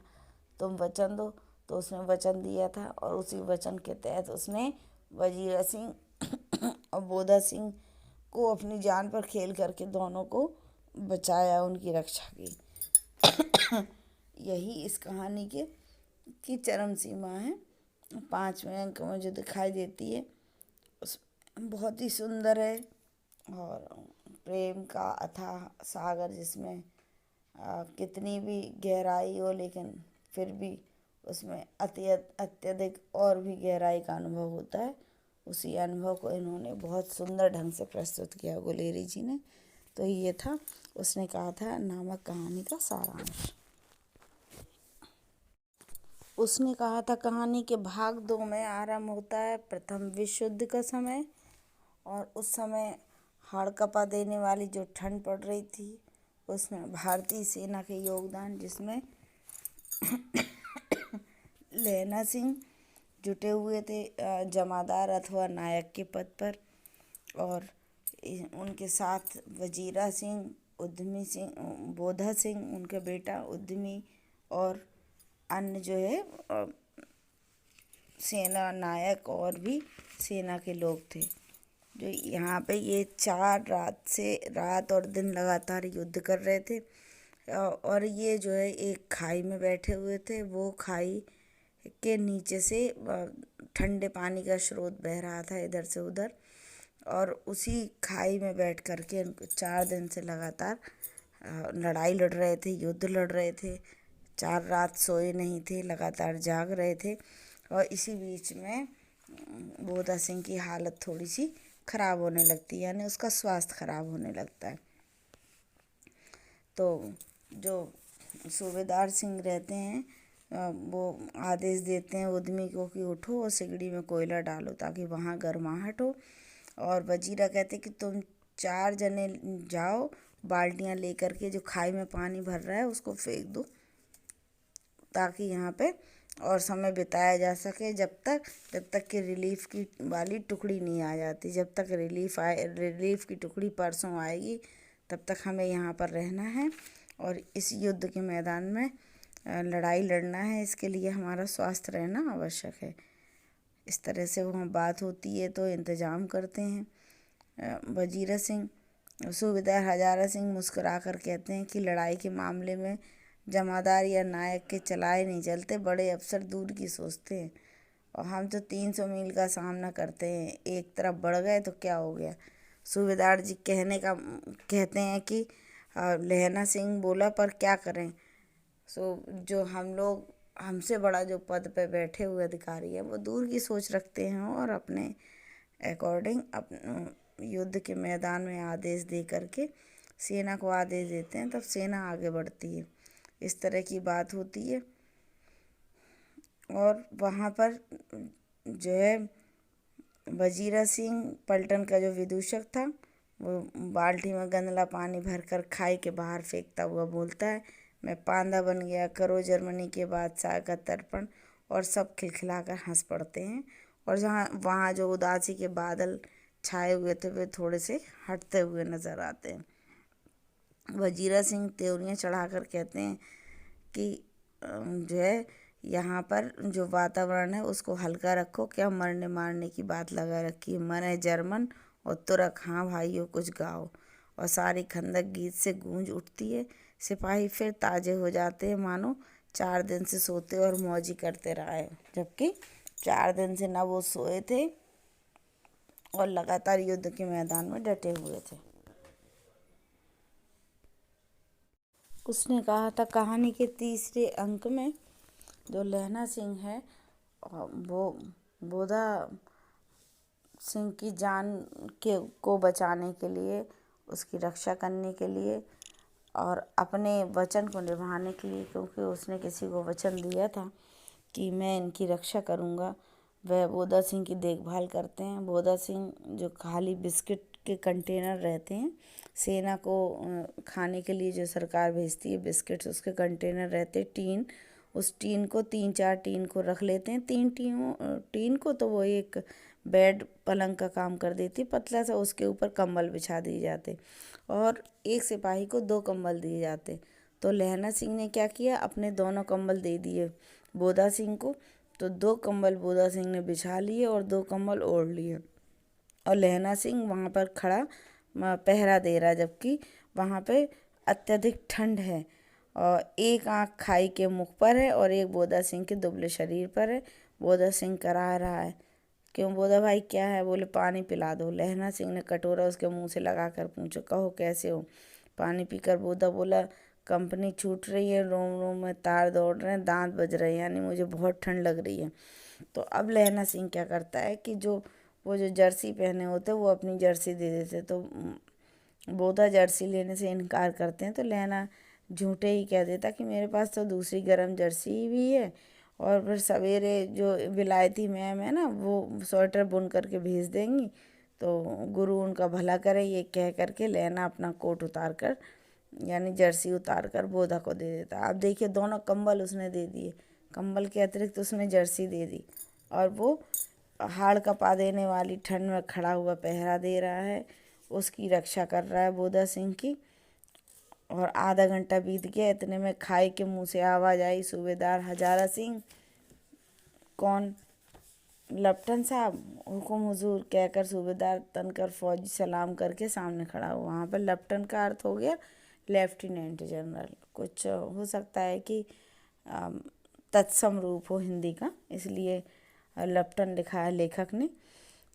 तुम वचन दो। तो उसने वचन दिया था और उसी वचन के तहत उसने वजीर सिंह और बोधा सिंह को अपनी जान पर खेल करके दोनों को बचाया, उनकी रक्षा की। यही इस कहानी की चरम सीमा है। 5वें अंक में जो दिखाई देती है उस बहुत ही सुंदर है और प्रेम का अथाह सागर जिसमें कितनी भी गहराई हो लेकिन फिर भी उसमें अत्यधिक और भी गहराई का अनुभव होता है। उसी अनुभव को इन्होंने बहुत सुंदर ढंग से प्रस्तुत किया गुलेरी जी ने। तो ये था उसने कहा था नामक कहानी का सारांश। उसने कहा था कहानी के भाग 2 में आरंभ होता है प्रथम विश्व युद्ध का समय, और उस समय हड़कंपा देने वाली जो ठंड पड़ रही थी उसमें भारतीय सेना के योगदान, जिसमें लहना सिंह जुटे हुए थे जमादार अथवा नायक के पद पर, और उनके साथ वजीरा सिंह, उद्यमी सिंह, बोधा सिंह उनके बेटा उद्यमी, और अन्य जो है सेना नायक और भी सेना के लोग थे। जो यहाँ पे ये 4 रात और दिन लगातार युद्ध कर रहे थे, और ये जो है एक खाई में बैठे हुए थे। वो खाई के नीचे से ठंडे पानी का स्रोत बह रहा था इधर से उधर, और उसी खाई में बैठ कर के 4 दिन से लगातार लड़ाई लड़ रहे थे, युद्ध लड़ रहे थे। 4 रात सोए नहीं थे, लगातार जाग रहे थे। और इसी बीच में बोधा सिंह की हालत थोड़ी सी खराब होने लगती है, यानी उसका स्वास्थ्य खराब होने लगता है। तो जो सूबेदार सिंह रहते हैं वो आदेश देते हैं उद्यमी को कि उठो और सिगड़ी में कोयला डालो ताकि वहाँ गर्माहट हो। और वजीरा कहते कि तुम 4 जने जाओ, बाल्टियाँ लेकर के जो खाई में पानी भर रहा है उसको फेंक दो, ताकि यहाँ पे और समय बिताया जा सके जब तक कि रिलीफ की वाली टुकड़ी नहीं आ जाती। जब तक रिलीफ की टुकड़ी परसों आएगी तब तक हमें यहाँ पर रहना है और इस युद्ध के मैदान में लड़ाई लड़ना है। इसके लिए हमारा स्वास्थ्य रहना आवश्यक है। इस तरह से वहाँ बात होती है तो इंतज़ाम करते हैं। वजीरा सिंह, सूबेदार हजारा सिंह मुस्कुरा कर कहते हैं कि लड़ाई के मामले में जमादार या नायक के चलाए नहीं चलते, बड़े अफसर दूर की सोचते हैं, और हम तो 300 मील का सामना करते हैं। एक तरफ बढ़ गए तो क्या हो गया। सूबेदार जी कहते हैं कि लहना सिंह बोला पर क्या करें। जो हम लोग हमसे बड़ा जो पद पे बैठे हुए अधिकारी है वो दूर की सोच रखते हैं और अपने अकॉर्डिंग युद्ध के मैदान में आदेश दे करके सेना को आदेश देते हैं, तब सेना आगे बढ़ती है। इस तरह की बात होती है। और वहाँ पर जो है वजीरा सिंह पलटन का जो विदूषक था वो बाल्टी में गंदला पानी भरकर खाई के बाहर फेंकता हुआ बोलता है, मैं पांदा बन गया, करो जर्मनी के बादशाह का तर्पण। और सब खिलखिलाकर हंस पड़ते हैं, और वहाँ जो उदासी के बादल छाए हुए थे वे थोड़े से हटते हुए नज़र आते हैं। वजीरा सिंह त्योरियाँ चढ़ाकर कहते हैं कि जो है यहाँ पर जो वातावरण है उसको हल्का रखो, क्या मरने मारने की बात लगा रखी है। मरे जर्मन और तुरक, हाँ भाइयों कुछ गाओ। और सारी खंदक गीत से गूंज उठती है। सिपाही फिर ताजे हो जाते हैं, मानो 4 दिन से सोते और मौजी करते रहे, जबकि 4 दिन से ना वो सोए थे और लगातार युद्ध के मैदान में डटे हुए थे। उसने कहा था कहानी के तीसरे अंक में जो लहना सिंह है वो बोधा सिंह की जान को बचाने के लिए, उसकी रक्षा करने के लिए और अपने वचन को निभाने के लिए, क्योंकि उसने किसी को वचन दिया था कि मैं इनकी रक्षा करूंगा, वह बोधा सिंह की देखभाल करते हैं। बोधा सिंह जो खाली बिस्किट के कंटेनर रहते हैं, सेना को खाने के लिए जो सरकार भेजती है बिस्किट्स, उसके कंटेनर रहते टीन, उस टीन को 3-4 टीन को रख लेते हैं। 3 टीन को तो वो एक बेड पलंग का काम कर देती, पतला सा, उसके ऊपर कंबल बिछा दिए जाते और एक सिपाही को 2 कंबल दिए जाते। तो लहना सिंह ने क्या किया, अपने दोनों कंबल दे दिए बोधा सिंह को। तो 2 कंबल बोधा सिंह ने बिछा लिए और 2 कंबल ओढ़ लिए, और लहना सिंह वहाँ पर खड़ा पहरा दे रहा, जबकि वहाँ पे अत्यधिक ठंड है और एक आँख खाई के मुख पर है और एक बोधा सिंह के दुबले शरीर पर है। बोधा सिंह करा रहा है, क्यों बोधा भाई क्या है? बोले पानी पिला दो। लहना सिंह ने कटोरा उसके मुंह से लगा कर पूछा, कहो कैसे हो? पानी पीकर बोधा बोला, कंपनी छूट रही है, रोम रोम में तार दौड़ रहे हैं, दांत बज रहे हैं, यानी मुझे बहुत ठंड लग रही है। तो अब लहना सिंह क्या करता है कि जो वो जो जर्सी पहने होते वो अपनी जर्सी दे देते। तो बोधा जर्सी लेने से इनकार करते हैं। तो लैना झूठे ही कह देता कि मेरे पास तो दूसरी गर्म जर्सी भी है, और फिर सवेरे जो विलायती मैम है ना वो स्वेटर बुन करके भेज देंगी, तो गुरु उनका भला करे। ये कह करके लैना अपना कोट उतार कर यानी जर्सी उतार कर बोधा को दे देता। आप देखिए दोनों कंबल उसने दे दिए, कंबल के अतिरिक्त उसने जर्सी दे दी, और वो हाड़ कपा देने वाली ठंड में खड़ा हुआ पहरा दे रहा है, उसकी रक्षा कर रहा है बोधा सिंह की। और आधा घंटा बीत गया, इतने में खाई के मुंह से आवाज़ आई, सूबेदार हजारा सिंह। कौन? लपटन साहब। हुकुम हुजूर कहकर सूबेदार तनकर फौजी सलाम करके सामने खड़ा हुआ। वहाँ पर लपटन का अर्थ हो गया लेफ्टिनेंट जनरल। कुछ हो सकता है कि तत्सम रूप हो हिंदी का, इसलिए लपटन लिखा है लेखक ने।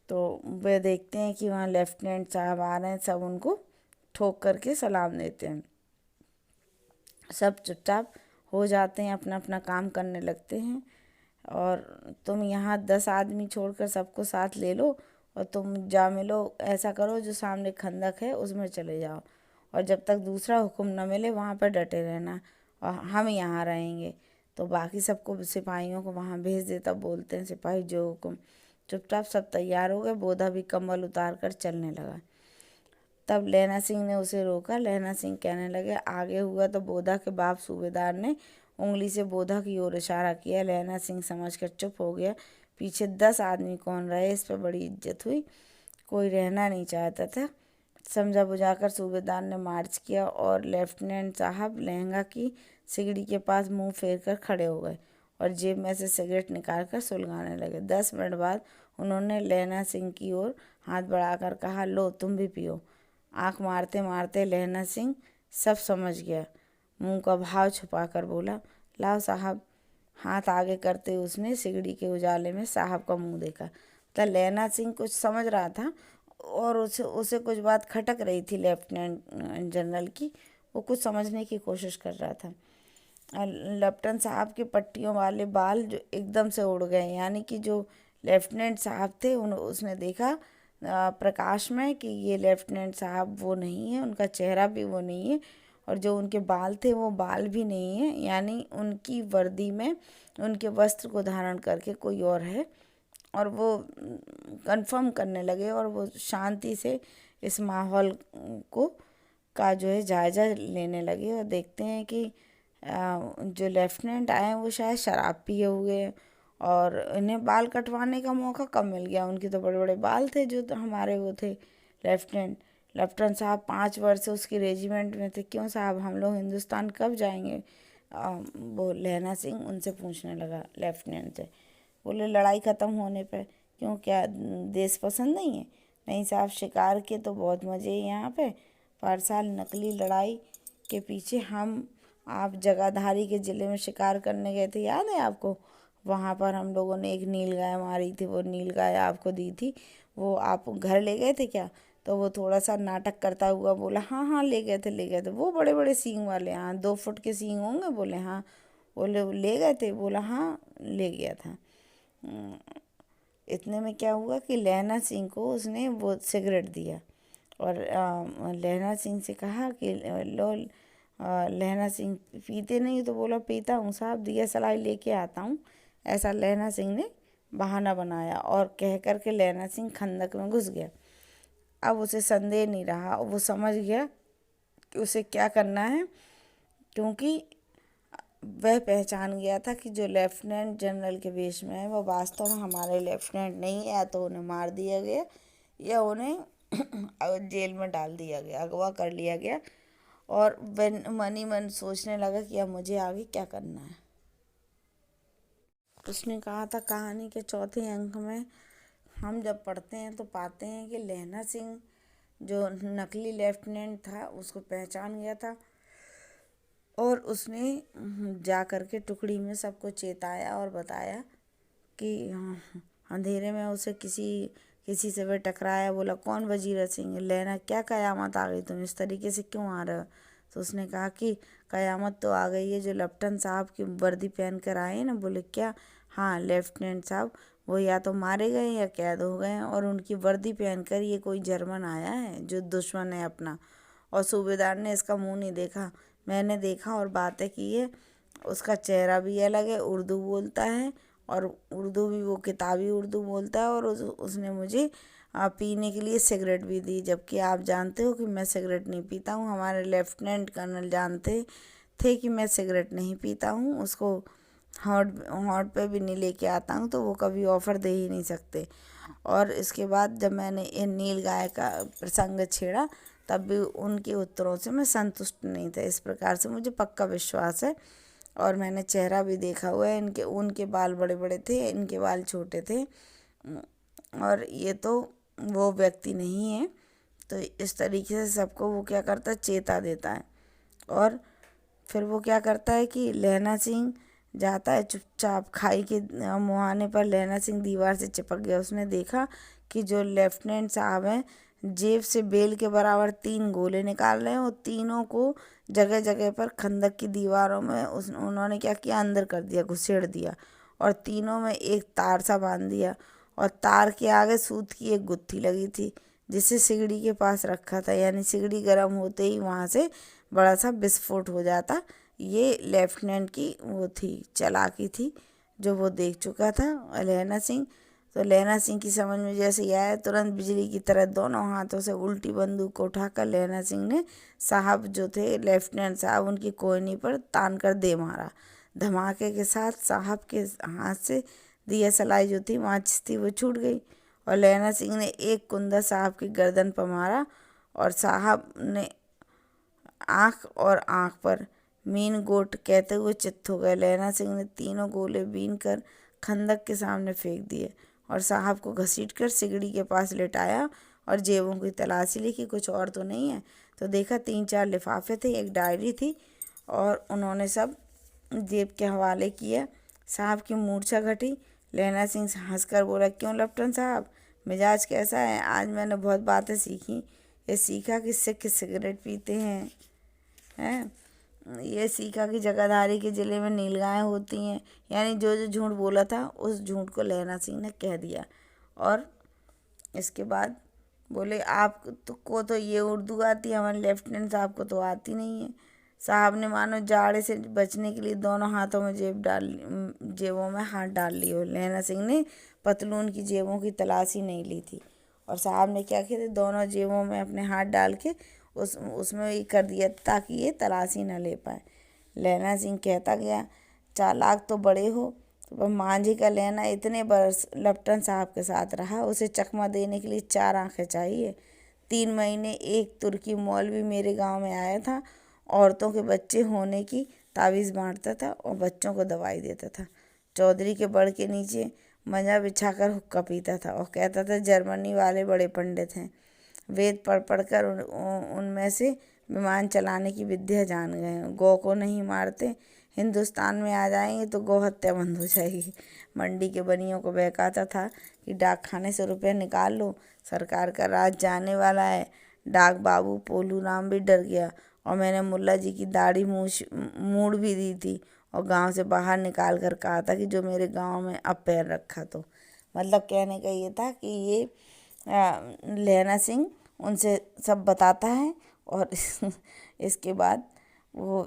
तो वे देखते हैं कि वहाँ लेफ्टिनेंट साहब आ रहे हैं, सब उनको ठोक करके सलाम देते हैं। सब चुपचाप हो जाते हैं, अपना अपना काम करने लगते हैं। और तुम यहाँ 10 आदमी छोड़कर सबको साथ ले लो, और तुम जा मिलो, ऐसा करो जो सामने खंदक है उसमें चले जाओ, और जब तक दूसरा हुक्म न मिले वहाँ पर डटे रहना, और हम यहाँ रहेंगे। तो बाकी सबको सिपाहियों को वहाँ भेज देता। बोलते हैं सिपाही जो हुक्म। चुपचाप सब तैयार हो गए। बोधा भी कंबल उतार कर चलने लगा। तब लैना सिंह ने उसे रोका। लैना सिंह कहने लगे, आगे हुआ तो बोधा के बाप सूबेदार ने उंगली से बोधा की ओर इशारा किया। लैना सिंह समझकर चुप हो गया। पीछे 10 आदमी कौन रहे, इस पर बड़ी इज्जत हुई। कोई रहना नहीं चाहता था। समझा बुझाकर सूबेदार ने मार्च किया, और लेफ्टिनेंट साहब लहंगा की सिगड़ी के पास मुंह फेर कर खड़े हो गए और जेब में से सिगरेट निकाल कर सुलगाने लगे। 10 मिनट बाद उन्होंने लैना सिंह की ओर हाथ बढ़ाकर कहा, लो तुम भी पियो। आंख मारते मारते लैना सिंह सब समझ गया। मुंह का भाव छुपाकर बोला, लाओ साहब। हाथ आगे करते उसने सिगड़ी के उजाले में साहब का मुंह देखा। तो लैना सिंह कुछ समझ रहा था, और उसे उसे कुछ बात खटक रही थी लेफ्टिनेंट जनरल की। वो कुछ समझने की कोशिश कर रहा था। लेफ्टिनेंट साहब के पट्टियों वाले बाल जो एकदम से उड़ गए, यानी कि जो लेफ्टिनेंट साहब थे उसने देखा प्रकाश में कि ये लेफ्टिनेंट साहब वो नहीं है, उनका चेहरा भी वो नहीं है, और जो उनके बाल थे वो बाल भी नहीं है, यानी उनकी वर्दी में उनके वस्त्र को धारण करके कोई और है। और वो कंफर्म करने लगे, और वो शांति से इस माहौल को का जो है जायज़ा लेने लगे। और देखते हैं कि जो लेफ्टिनेंट आए हैं वो शायद शराब पिए हुए हैं, और इन्हें बाल कटवाने का मौका कब मिल गया। उनके तो बड़े बड़े बाल थे जो तो हमारे वो थे लेफ्टिनेंट साहब 5 वर्ष से उसकी रेजिमेंट में थे। क्यों साहब, हम लोग हिंदुस्तान कब जाएंगे? वो लैना सिंह उनसे पूछने लगा लेफ्टिनेंट से। बोले, लड़ाई ख़त्म होने पर। क्यों, क्या देश पसंद नहीं है? नहीं साहब, शिकार के तो बहुत मज़े हैं यहाँ पे। पर साल नकली लड़ाई के पीछे हम आप जगाधारी के ज़िले में शिकार करने गए थे, याद है आपको? वहाँ पर हम लोगों ने एक नील गाय मारी थी, वो नील गाय आपको दी थी, वो आप घर ले गए थे क्या? तो वो थोड़ा सा नाटक करता हुआ बोला, हाँ हाँ ले गए थे ले गए थे। वो बड़े बड़े सींग वाले, हाँ 2 फुट के सींग होंगे। बोले हाँ। बोले ले गए थे? बोला हाँ ले गया था। इतने में क्या हुआ कि लैना सिंह को उसने वो सिगरेट दिया, और लैना सिंह से कहा कि लो। लैना सिंह पीते नहीं, तो बोला पीता हूँ साहब, दिया सलाई लेके आता हूँ। ऐसा लैना सिंह ने बहाना बनाया, और कह कर के लैना सिंह खंदक में घुस गया। अब उसे संदेह नहीं रहा, वो समझ गया कि उसे क्या करना है, क्योंकि वह पहचान गया था कि जो लेफ्टिनेंट जनरल के वेश में है वो वास्तव में हमारे लेफ्टिनेंट नहीं है। या तो उन्हें मार दिया गया, या उन्हें जेल में डाल दिया गया, अगवा कर लिया गया। और वह मन ही मन सोचने लगा कि अब मुझे आगे क्या करना है। उसने कहा था, कहानी के चौथे अंक में हम जब पढ़ते हैं तो पाते हैं कि लैना सिंह जो नकली लेफ्टिनेंट था उसको पहचान गया था, और उसने जा कर के टुकड़ी में सबको चेताया और बताया कि अंधेरे में उसे किसी से वह टकराया। बोला, कौन? वजीर सिंह। लैना, क्या कयामत आ गई, तुम इस तरीके से क्यों आ रहे हो? तो उसने कहा कि कयामत तो आ गई है, जो लेफ्टिनेंट साहब की वर्दी पहन कर आए ना। बोले, क्या? हाँ लेफ्टिनेंट साहब, वो या तो मारे गए या कैद हो गए हैं। और उनकी वर्दी पहनकर ये कोई जर्मन आया है जो दुश्मन है अपना। और सूबेदार ने इसका मुंह नहीं देखा, मैंने देखा और बातें की है। उसका चेहरा भी अलग है, उर्दू बोलता है, और उर्दू भी वो किताबी उर्दू बोलता है। और उसने मुझे पीने के लिए सिगरेट भी दी, जबकि आप जानते हो कि मैं सिगरेट नहीं पीता हूँ। हमारे लेफ्टिनेंट कर्नल जानते थे कि मैं सिगरेट नहीं पीता हूँ। उसको हॉट हॉट पे भी नहीं लेके आता हूँ, तो वो कभी ऑफ़र दे ही नहीं सकते। और इसके बाद जब मैंने ये नील गाय का प्रसंग छेड़ा, तब भी उनके उत्तरों से मैं संतुष्ट नहीं था। इस प्रकार से मुझे पक्का विश्वास है। और मैंने चेहरा भी देखा हुआ है इनके, उनके बाल बड़े बड़े थे, इनके बाल छोटे थे। और ये तो वो व्यक्ति नहीं है। तो इस तरीके से सबको वो क्या करता है, चेता देता है। और फिर वो क्या करता है कि लहना सिंह जाता है चुपचाप खाई के मुहाने पर। लहना सिंह दीवार से चिपक गया। उसने देखा कि जो लेफ्टिनेंट साहब हैं जेब से बेल के बराबर 3 गोले निकाल रहे हैं, और तीनों को जगह जगह पर खंदक की दीवारों में उन्होंने क्या किया, अंदर कर दिया, घुसेड़ दिया। और तीनों में एक तार सा बांध दिया, और तार के आगे सूत की एक गुत्थी लगी थी जिसे सिगड़ी के पास रखा था। यानी सिगड़ी गर्म होते ही वहाँ से बड़ा सा विस्फोट हो जाता। ये लेफ्टिनेंट की वो थी, चालाकी थी, जो वो देख चुका था। और लहना सिंह, तो लहना सिंह की समझ में जैसे ही आया, तुरंत बिजली की तरह दोनों हाथों से उल्टी बंदूक को उठाकर लहना सिंह ने साहब जो थे लेफ्टिनेंट साहब, उनकी कोहनी पर तान कर दे मारा। धमाके के साथ साहब के हाथ से दिया सलाई जो थी, माचिस थी, वो छूट गई। और लहना सिंह ने एक कुंदा साहब की गर्दन पर मारा, और साहब ने आँख और आँख पर मीन गोट कहते हुए चित्त हो गए। लहना सिंह ने तीनों गोले बीन कर खंदक के सामने फेंक दिए, और साहब को घसीटकर सिगड़ी के पास लेटाया और जेबों की तलाशी ली कि कुछ और तो नहीं है। तो देखा 3-4 लिफाफे थे, एक डायरी थी, और उन्होंने सब जेब के हवाले किया। साहब की मूर्छा घटी। लहना सिंह हंसकर बोला, क्यों लेफ्टिनेंट साहब, मिजाज कैसा है? आज मैंने बहुत बातें सीखी। ये सीखा कि सिख सिगरेट पीते हैं। ये सीखा कि जगाधारी के ज़िले में नीलगायें होती हैं। यानी जो जो झूठ बोला था, उस झूठ को लहना सिंह ने कह दिया। और इसके बाद बोले, आप को तो ये उर्दू आती है, हमारे लेफ्टिनेंट साहब को तो आती नहीं है। साहब ने मानो जाड़े से बचने के लिए दोनों हाथों में जेबों में हाथ डाल लिए। लहना सिंह ने पतलून की जेबों की तलाशी नहीं ली थी, और साहब ने क्या किया था, दोनों जेबों में अपने हाथ डाल के उसमें ये कर दिया ताकि ये तलाशी न ले पाए। लहना सिंह कहता गया, चालाक तो बड़े हो, तो मांझी का लहना इतने बरस लेफ्टिनेंट साहब के साथ रहा, उसे चकमा देने के लिए 4 आंखें चाहिए। 3 महीने एक तुर्की मौलवी मेरे गांव में आया था, औरतों के बच्चे होने की तावीज़ बांटता था और बच्चों को दवाई देता था। चौधरी के बड़ के नीचे मंजा बिछाकर हुक्का पीता था, और कहता था जर्मनी वाले बड़े पंडित हैं, वेद पढ़ पढ़ कर उनमें से विमान चलाने की विद्या जान गए हैं। गौ को नहीं मारते, हिंदुस्तान में आ जाएंगे तो गौ हत्या बंद हो जाएगी। मंडी के बनियों को बहकाता था कि डाक खाने से रुपये निकाल लो, सरकार का राज जाने वाला है। डाक बाबू पोलू राम भी डर गया, और मैंने मुल्ला जी की दाढ़ी मूड़ भी दी थी, और गांव से बाहर निकाल कर कहा था कि जो मेरे गांव में अब पैर रखा तो। मतलब कहने का ये था कि ये लहना सिंह उनसे सब बताता है। और इसके बाद वो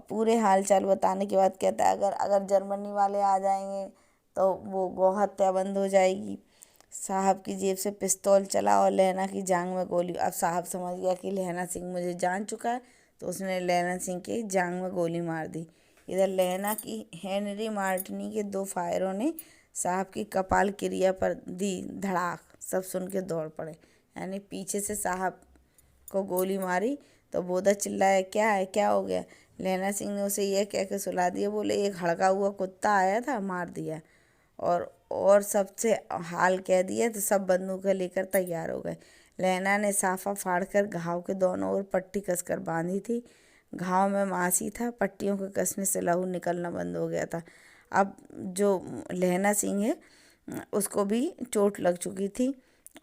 पूरे हाल चाल बताने के बाद कहता है, अगर जर्मनी वाले आ जाएंगे तो वो गौ हत्या बंद हो जाएगी। साहब की जेब से पिस्तौल चला और लहना की जांघ में गोली। अब साहब समझ गया कि लहना सिंह मुझे जान चुका है, तो उसने लहना सिंह की जांघ में गोली मार दी। इधर लहना की हेनरी मार्टिनी के 2 फायरों ने साहब की कपाल क्रिया पर दी धड़ाक। सब सुन के दौड़ पड़े। यानी पीछे से साहब को गोली मारी, तो बोधा चिल्लाया, क्या है, क्या हो गया? लहना सिंह ने उसे यह कह के सुला दिया, बोले एक हड़का हुआ कुत्ता आया था, मार दिया। और सबसे हाल कह दिया, तो सब बंदूकें लेकर तैयार हो गए। लहना ने साफा फाड़कर घाव के दोनों ओर पट्टी कसकर बांधी थी। घाव में मांसी था, पट्टियों के कसने से लहू निकलना बंद हो गया था। अब जो लहना सिंह है उसको भी चोट लग चुकी थी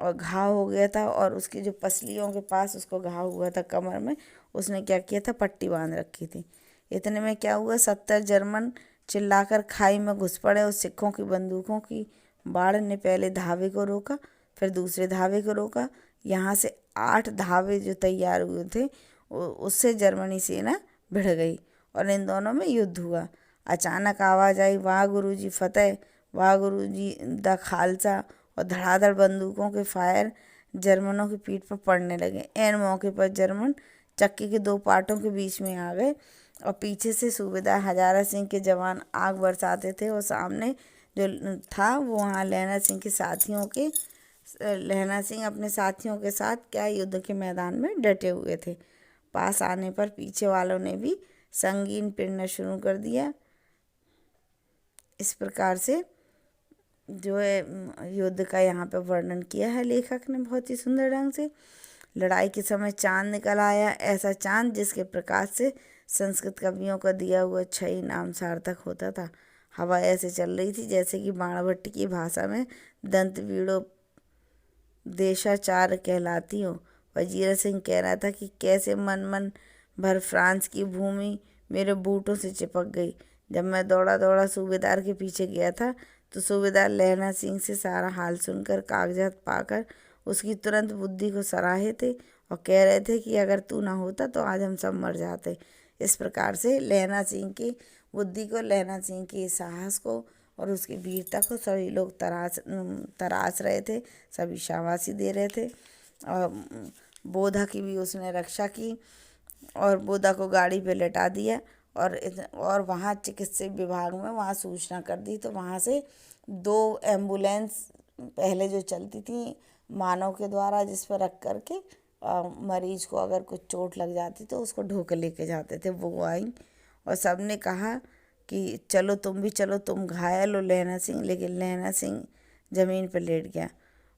और घाव हो गया था, और उसकी जो पसलियों के पास उसको घाव हुआ था कमर में, उसने क्या किया था, पट्टी बांध रखी थी। इतने में क्या हुआ, 70 जर्मन चिल्लाकर खाई में घुस पड़े। उस सिखों की बंदूकों की बाढ़ ने पहले धावे को रोका, फिर दूसरे धावे को रोका। यहाँ से 8 धावे जो तैयार हुए थे उससे जर्मनी सेना भिड़ गई और इन दोनों में युद्ध हुआ। अचानक आवाज़ आई, वाह गुरुजी फतेह, वाह गुरुजी द खालसा, और धड़ाधड़ बंदूकों के फायर जर्मनों की पीठ पर पड़ने लगे। ऐन मौके पर जर्मन चक्की के 2 पार्टों के बीच में आ गए और पीछे से सूबेदार हजारा सिंह के जवान आग बरसाते थे और सामने जो था वो वहाँ लहना सिंह अपने साथियों के साथ क्या युद्ध के मैदान में डटे हुए थे। पास आने पर पीछे वालों ने भी संगीन पीटना शुरू कर दिया। इस प्रकार से जो है युद्ध का यहाँ पे वर्णन किया है लेखक ने बहुत ही सुंदर ढंग से। लड़ाई के समय चांद निकल आया, ऐसा चांद जिसके प्रकाश से संस्कृत कवियों का दिया हुआ छई नाम सार्थक होता था। हवा ऐसे चल रही थी जैसे कि बाणभट्ट की भाषा में दंत वीड़ो देशाचार कहलाती हो। वजीर सिंह कह रहा था कि कैसे मन भर फ्रांस की भूमि मेरे बूटों से चिपक गई। जब मैं दौड़ा दौड़ा सूबेदार के पीछे गया था तो सूबेदार लहना सिंह से सारा हाल सुनकर कागजात पाकर उसकी तुरंत बुद्धि को सराहे थे और कह रहे थे कि अगर तू ना होता तो आज हम सब मर जाते। इस प्रकार से लहना सिंह की बुद्धि को, लहना सिंह के साहस को और उसकी वीरता को सभी लोग तराश रहे थे, सभी शाबाशी दे रहे थे। और बोधा की भी उसने रक्षा की और बोधा को गाड़ी पे लेटा दिया और वहाँ चिकित्सा विभाग में वहाँ सूचना कर दी। तो वहाँ से 2 एम्बुलेंस पहले जो चलती थी मानव के द्वारा, जिस पर रख करके मरीज को अगर कुछ चोट लग जाती तो उसको ढो के लेके जाते थे, वो आई और सब ने कहा कि चलो तुम भी चलो, तुम घायल हो लहना सिंह। लेकिन लहना सिंह ज़मीन पर लेट गया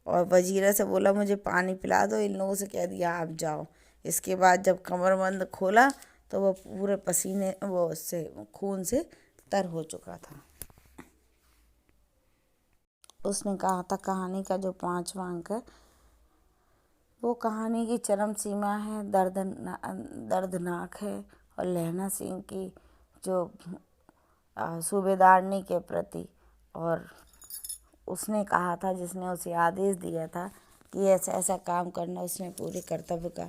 और वजीरा से बोला मुझे पानी पिला दो। इन लोगों से कह दिया आप जाओ। इसके बाद जब कमरबंद खोला तो वो पूरे पसीने वो उससे खून से तर हो चुका था। उसने कहा था कहानी का जो 5वां अंक है वो कहानी की चरम सीमा है, दर्दनाक है और लहना सिंह की जो सूबेदारनी के प्रति, और उसने कहा था, जिसने उसे आदेश दिया था कि ऐसा ऐसा काम करना, उसने पूरे कर्तव्य का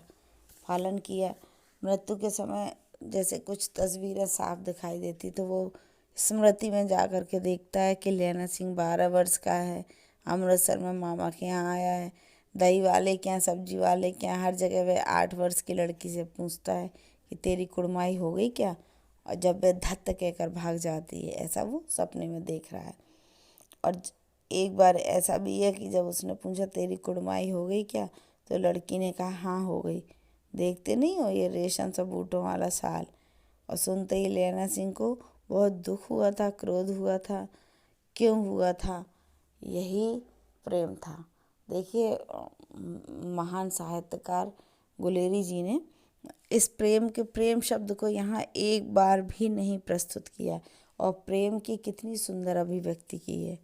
पालन किया। मृत्यु के समय जैसे कुछ तस्वीरें साफ दिखाई देती तो वो स्मृति में जा कर के देखता है कि लहना सिंह 12 वर्ष का है, अमृतसर में मामा के यहाँ आया है, दही वाले के यहाँ, सब्जी वाले के यहाँ, हर जगह वह 8 वर्ष की लड़की से पूछता है कि तेरी कुड़माई हो गई क्या, और जब वह धत्त कहकर भाग जाती है, ऐसा वो सपने में देख रहा है। और एक बार ऐसा भी है कि जब उसने पूछा तेरी कुड़माई हो गई क्या, तो लड़की ने कहा हाँ हो गई, देखते नहीं हो ये रेशम सा बूटों वाला शाल। और सुनते ही लहना सिंह को बहुत दुख हुआ था, क्रोध हुआ था। क्यों हुआ था? यही प्रेम था। देखिए महान साहित्यकार गुलेरी जी ने इस प्रेम शब्द को यहाँ एक बार भी नहीं प्रस्तुत किया और प्रेम की कितनी सुंदर अभिव्यक्ति की है।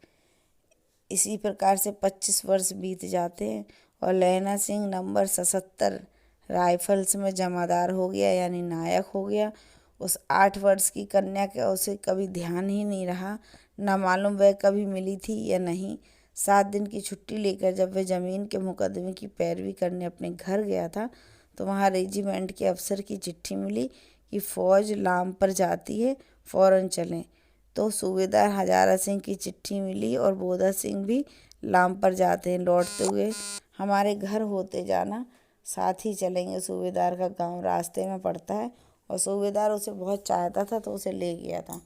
इसी प्रकार से 25 वर्ष बीत जाते हैं और लहना सिंह नंबर 77 राइफल्स में जमादार हो गया, यानी नायक हो गया। उस 8 वर्ष की कन्या का उसे कभी ध्यान ही नहीं रहा, न मालूम वह कभी मिली थी या नहीं। 7 दिन की छुट्टी लेकर जब वह ज़मीन के मुकदमे की पैरवी करने अपने घर गया था तो वहाँ रेजिमेंट के अफसर की चिट्ठी मिली कि फ़ौज लाम पर जाती है, फ़ौरन चलें। तो सूबेदार हजारा सिंह की चिट्ठी मिली और बोधा सिंह भी लाम पर जाते हैं। लौटते हुए हमारे घर होते जाना, साथ ही चलेंगे। सूबेदार का गांव रास्ते में पड़ता है और सूबेदार उसे बहुत चाहता था तो उसे ले गया था।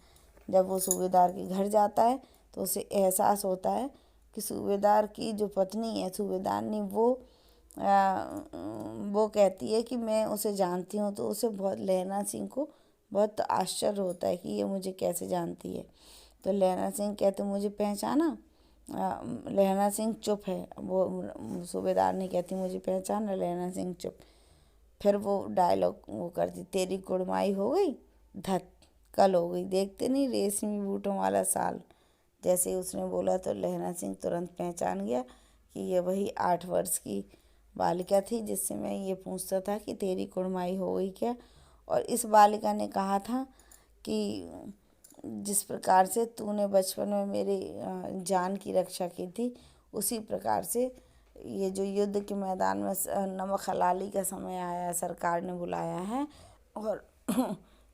जब वो सूबेदार के घर जाता है तो उसे एहसास होता है कि सूबेदार की जो पत्नी है सूबेदारनी वो कहती है कि मैं उसे जानती हूँ। तो उसे बहुत, लहना सिंह को बहुत आश्चर्य होता है कि ये मुझे कैसे जानती है। तो लहना सिंह कहते मुझे पहचाना? लहना सिंह चुप है। वो सूबेदारनी कहती मुझे पहचाना? लहना सिंह चुप। फिर वो डायलॉग वो करती, तेरी कुड़माई हो गई, धत कल हो गई, देखते नहीं रेशमी बूटों वाला साल। जैसे ही उसने बोला तो लहना सिंह तुरंत पहचान गया कि ये वही 8 वर्ष की बालिका थी जिससे मैं ये पूछता था कि तेरी कुड़माई हो गई क्या। और इस बालिका ने कहा था कि जिस प्रकार से तूने बचपन में मेरी जान की रक्षा की थी, उसी प्रकार से ये जो युद्ध के मैदान में नमक हलाली का समय आया, सरकार ने बुलाया है, और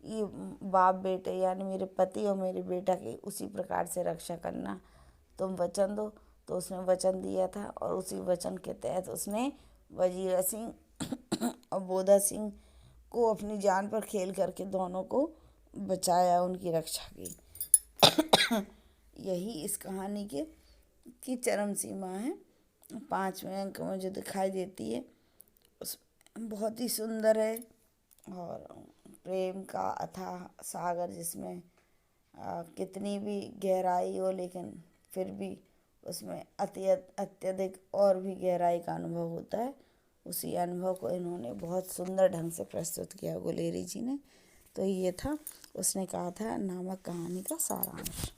ये बाप बेटे यानी मेरे पति और मेरे बेटा की उसी प्रकार से रक्षा करना, तुम वचन दो। तो उसने वचन दिया था, और उसी वचन के तहत उसने वजीर सिंह और बोधा सिंह को अपनी जान पर खेल करके दोनों को बचाया, उनकी रक्षा की। यही इस कहानी की चरम सीमा है। 5वें अंक में जो दिखाई देती है उस बहुत ही सुंदर है, और प्रेम का अथाह सागर जिसमें कितनी भी गहराई हो, लेकिन फिर भी उसमें अत्यधिक और भी गहराई का अनुभव होता है। उसी अनुभव को इन्होंने बहुत सुंदर ढंग से प्रस्तुत किया गुलेरी जी ने। तो ये था उसने कहा था नामक कहानी का सारांश।